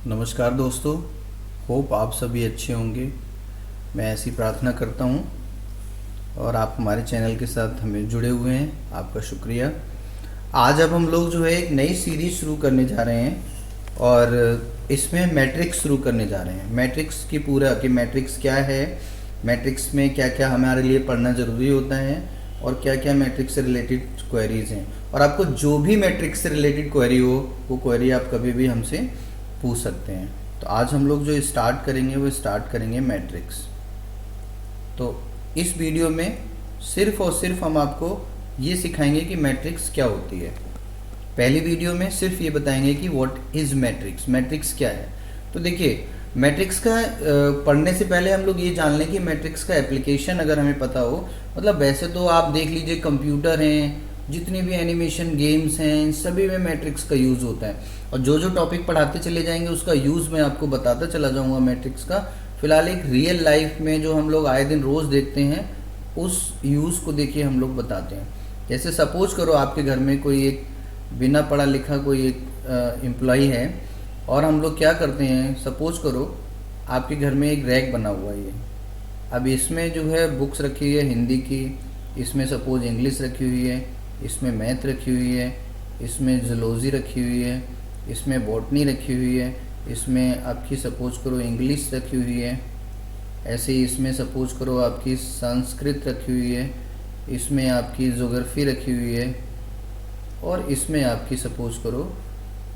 नमस्कार दोस्तों। होप आप सभी अच्छे होंगे। मैं ऐसी प्रार्थना करता हूँ और आप हमारे चैनल के साथ हमें जुड़े हुए हैं, आपका शुक्रिया। आज अब हम लोग जो है एक नई सीरीज शुरू करने जा रहे हैं और इसमें मैट्रिक्स शुरू करने जा रहे हैं। मैट्रिक्स की पूरा कि मैट्रिक्स क्या है, मैट्रिक्स में क्या क्या हमारे लिए पढ़ना ज़रूरी होता है और क्या क्या मैट्रिक्स से रिलेटेड क्वेरीज हैं। और आपको जो भी मैट्रिक्स से रिलेटेड क्वेरी हो वो क्वेरी आप कभी भी हमसे पूछ सकते हैं। तो आज हम लोग जो स्टार्ट करेंगे वो स्टार्ट करेंगे मैट्रिक्स। तो इस वीडियो में सिर्फ और सिर्फ हम आपको ये सिखाएंगे कि मैट्रिक्स क्या होती है। पहली वीडियो में सिर्फ ये बताएंगे कि व्हाट इज़ मैट्रिक्स, मैट्रिक्स क्या है। तो देखिए, मैट्रिक्स का पढ़ने से पहले हम लोग ये जान लें कि मैट्रिक्स का एप्लीकेशन अगर हमें पता हो, मतलब वैसे तो आप देख लीजिए कंप्यूटर हैं, जितनी भी एनिमेशन गेम्स हैं, इन सभी में मैट्रिक्स का यूज़ होता है। और जो जो टॉपिक पढ़ाते चले जाएंगे उसका यूज़ मैं आपको बताता चला जाऊँगा मैट्रिक्स का। फिलहाल एक रियल लाइफ में जो हम लोग आए दिन रोज़ देखते हैं उस यूज़ को देखिए हम लोग बताते हैं। जैसे सपोज करो आपके घर में कोई एक बिना पढ़ा लिखा कोई एक एम्प्लॉई है और हम लोग क्या करते हैं, सपोज करो आपके घर में एक रैक बना हुआ है। अब इसमें जो है बुक्स रखी हुई है हिंदी की, इसमें सपोज इंग्लिश रखी हुई है, इसमें मैथ रखी हुई है, इसमें जूलॉजी रखी हुई है, इसमें बॉटनी रखी हुई है, इसमें आपकी सपोज करो इंग्लिश रखी हुई है, ऐसे ही इसमें सपोज करो आपकी संस्कृत रखी हुई है, इसमें आपकी ज्योग्राफी रखी हुई है और इसमें आपकी सपोज करो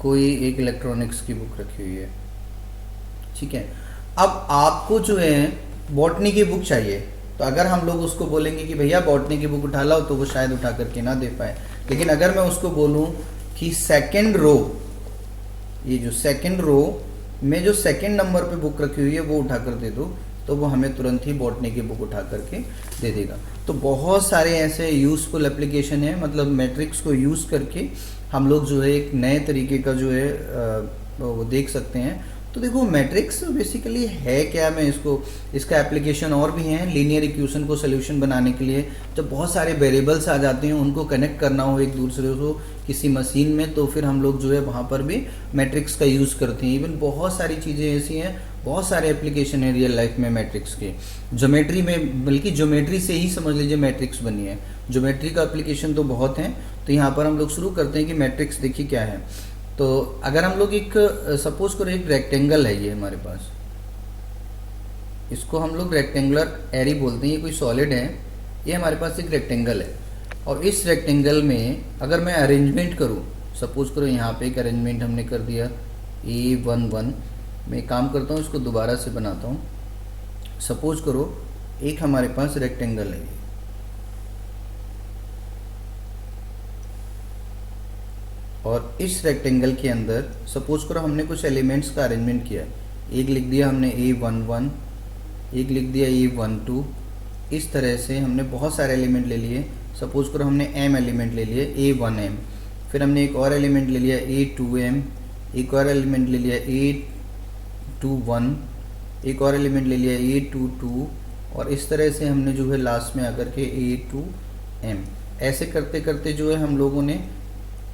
कोई एक इलेक्ट्रॉनिक्स की बुक रखी हुई है। ठीक है। अब आपको जो है बॉटनी की बुक चाहिए, तो अगर हम लोग उसको बोलेंगे कि भैया बॉटनी की बुक उठा लाओ, तो वो शायद उठा करके ना दे पाए। लेकिन अगर मैं उसको बोलूं कि सेकंड रो, ये जो सेकंड रो में जो सेकंड नंबर पे बुक रखी हुई है वो उठा कर दे दो, तो वो हमें तुरंत ही बॉटनी की बुक उठा करके दे देगा। तो बहुत सारे ऐसे यूज़फुल एप्लीकेशन है, मतलब मैट्रिक्स को यूज़ करके हम लोग जो है एक नए तरीके का जो है वो देख सकते हैं। तो देखो मैट्रिक्स बेसिकली है क्या, मैं इसका एप्लीकेशन और भी हैं। लीनियर इक्वेशन को सोल्यूशन बनाने के लिए जब बहुत सारे वेरिएबल्स आ जाते हैं, उनको कनेक्ट करना हो एक दूसरे को किसी मशीन में, तो फिर हम लोग जो है वहाँ पर भी मैट्रिक्स का यूज़ करते हैं। इवन बहुत सारी चीज़ें ऐसी हैं, बहुत सारे एप्लीकेशन है रियल लाइफ में मैट्रिक्स के। ज्योमेट्री में, बल्कि ज्योमेट्री से ही समझ लीजिए मैट्रिक्स बनी है। ज्योमेट्री का एप्लीकेशन तो बहुत हैं। तो यहाँ पर हम लोग शुरू करते हैं कि मैट्रिक्स देखिए क्या है। तो अगर हम लोग एक सपोज करो एक रेक्टेंगल है ये हमारे पास, इसको हम लोग रेक्टेंगुलर एरी बोलते हैं। ये कोई सॉलिड है, ये हमारे पास एक रेक्टेंगल है। और इस रेक्टेंगल में अगर मैं अरेंजमेंट करूँ, सपोज करो यहाँ पे एक अरेंजमेंट हमने कर दिया A11। मैं काम करता हूँ, इसको दोबारा से बनाता हूँ। सपोज करो एक हमारे पास रेक्टेंगल है, और इस रेक्टेंगल के अंदर सपोज करो हमने कुछ एलिमेंट्स का अरेंजमेंट किया। एक लिख दिया हमने A11, एक लिख दिया A12। इस तरह से हमने बहुत सारे एलिमेंट ले लिए। सपोज करो हमने M एलिमेंट ले लिए A1M, फिर हमने एक और एलिमेंट ले लिया A2M, एक और एलिमेंट ले लिया A21, एक और एलिमेंट ले लिया A22, और इस तरह से हमने जो है लास्ट में आकर के A2M। ऐसे करते करते जो है हम लोगों ने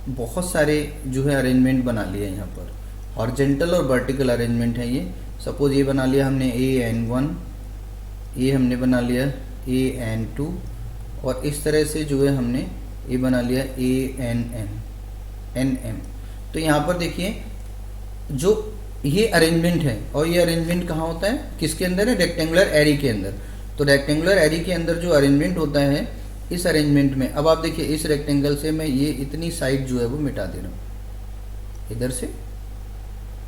बहुत सारे जो है अरेंजमेंट बना लिया। यहाँ पर हॉरिजॉन्टल और वर्टिकल अरेंजमेंट है ये। सपोज ये बना लिया हमने AN1, ये हमने बना लिया AN2, और इस तरह से जो है हमने ये बना लिया NM। तो यहाँ पर देखिए जो ये अरेंजमेंट है, और ये अरेंजमेंट कहाँ होता है, किसके अंदर है, रेक्टेंगुलर एरी के अंदर। तो रेक्टेंगुलर एरी के अंदर जो अरेंजमेंट होता है, इस अरेंजमेंट में अब आप देखिए इस रेक्टेंगल से मैं ये इतनी साइड जो है वो मिटा दे रहा हूँ इधर से,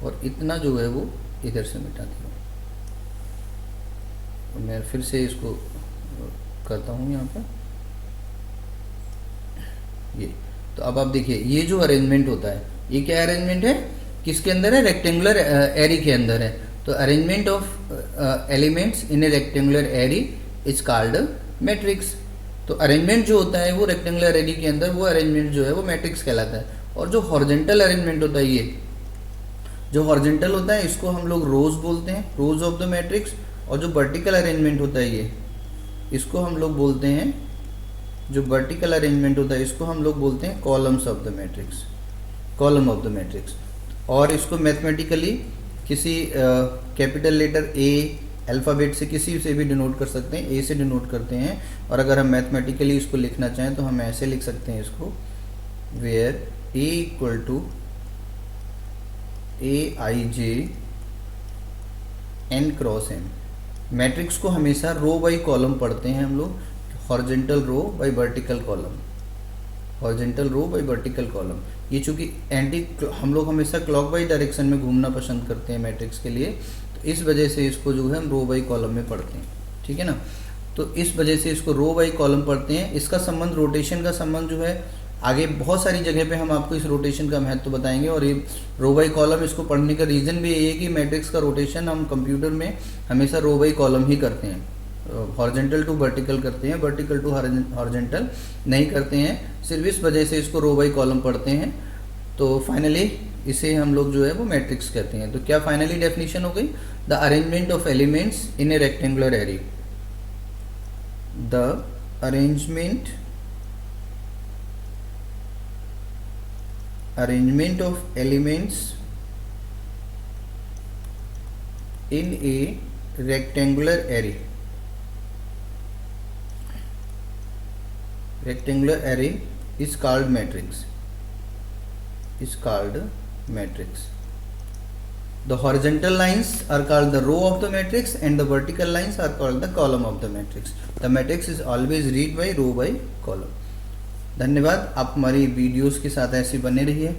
और इतना जो है वो इधर से मिटा दे रहा हूँ। तो मैं फिर से इसको करता हूँ यहाँ पर ये। तो अब आप देखिए ये जो अरेंजमेंट होता है, ये क्या अरेंजमेंट है, किसके अंदर है, रेक्टेंगुलर एरी के अंदर है। तो arrangement of elements in a rectangular array is called matrix. तो अरेंजमेंट जो होता है वो रेक्टेंगुलर एरी के अंदर, वो अरेंजमेंट जो है वो मैट्रिक्स कहलाता है। और जो हॉरिजॉन्टल अरेंजमेंट होता है, ये जो हॉरिजॉन्टल होता है इसको हम लोग रोज बोलते हैं, रोज ऑफ द मैट्रिक्स। और जो वर्टिकल अरेंजमेंट होता है ये, इसको हम लोग बोलते हैं, जो वर्टिकल अरेंजमेंट होता है इसको हम लोग बोलते हैं columns of the matrix, column of the matrix. और इसको मैथमेटिकली किसी कैपिटल लेटर ए अल्फ़ाबेट से किसी से भी डिनोट कर सकते हैं, ए से डिनोट करते हैं। और अगर हम मैथमेटिकली इसको लिखना चाहें तो हम ऐसे लिख सकते हैं इसको, where A equal to AIJ n cross n। Matrix को हमेशा रो बाई कॉलम पढ़ते हैं हम लोग, horizontal row by vertical column, horizontal row by vertical column. ये चूंकि हम लोग हमेशा क्लॉक वाइज डायरेक्शन में घूमना पसंद करते हैं मैट्रिक्स के लिए, तो इस वजह से इसको जो है हम रो बाई कॉलम में पढ़ते हैं, ठीक है ना। तो इस वजह से इसको रो बाई कॉलम पढ़ते हैं। इसका संबंध, रोटेशन का संबंध जो है, आगे बहुत सारी जगह पे हम आपको इस रोटेशन का महत्व बताएंगे। और ये रो बाई कॉलम इसको पढ़ने का रीज़न भी यही है कि मैट्रिक्स का रोटेशन हम कंप्यूटर में हमेशा रो बाई कॉलम ही करते हैं, हॉरिजेंटल टू वर्टिकल करते हैं, वर्टिकल टू हॉरिजेंटल नहीं करते हैं। सिर्फ इस वजह से इसको रो बाई कॉलम पढ़ते हैं। तो फाइनली इसे हम लोग जो है वो मैट्रिक्स कहते हैं। तो क्या फाइनली डेफिनेशन हो गई, the arrangement of elements in a rectangular array, the arrangement of elements in a rectangular array, rectangular array is called matrix, is called matrix. The horizontal lines are called the row of the matrix and the vertical lines are called the column of the matrix. The matrix is always read by row by column. धन्यवाद। आप हमारी videos के साथ ऐसे बने रहिए।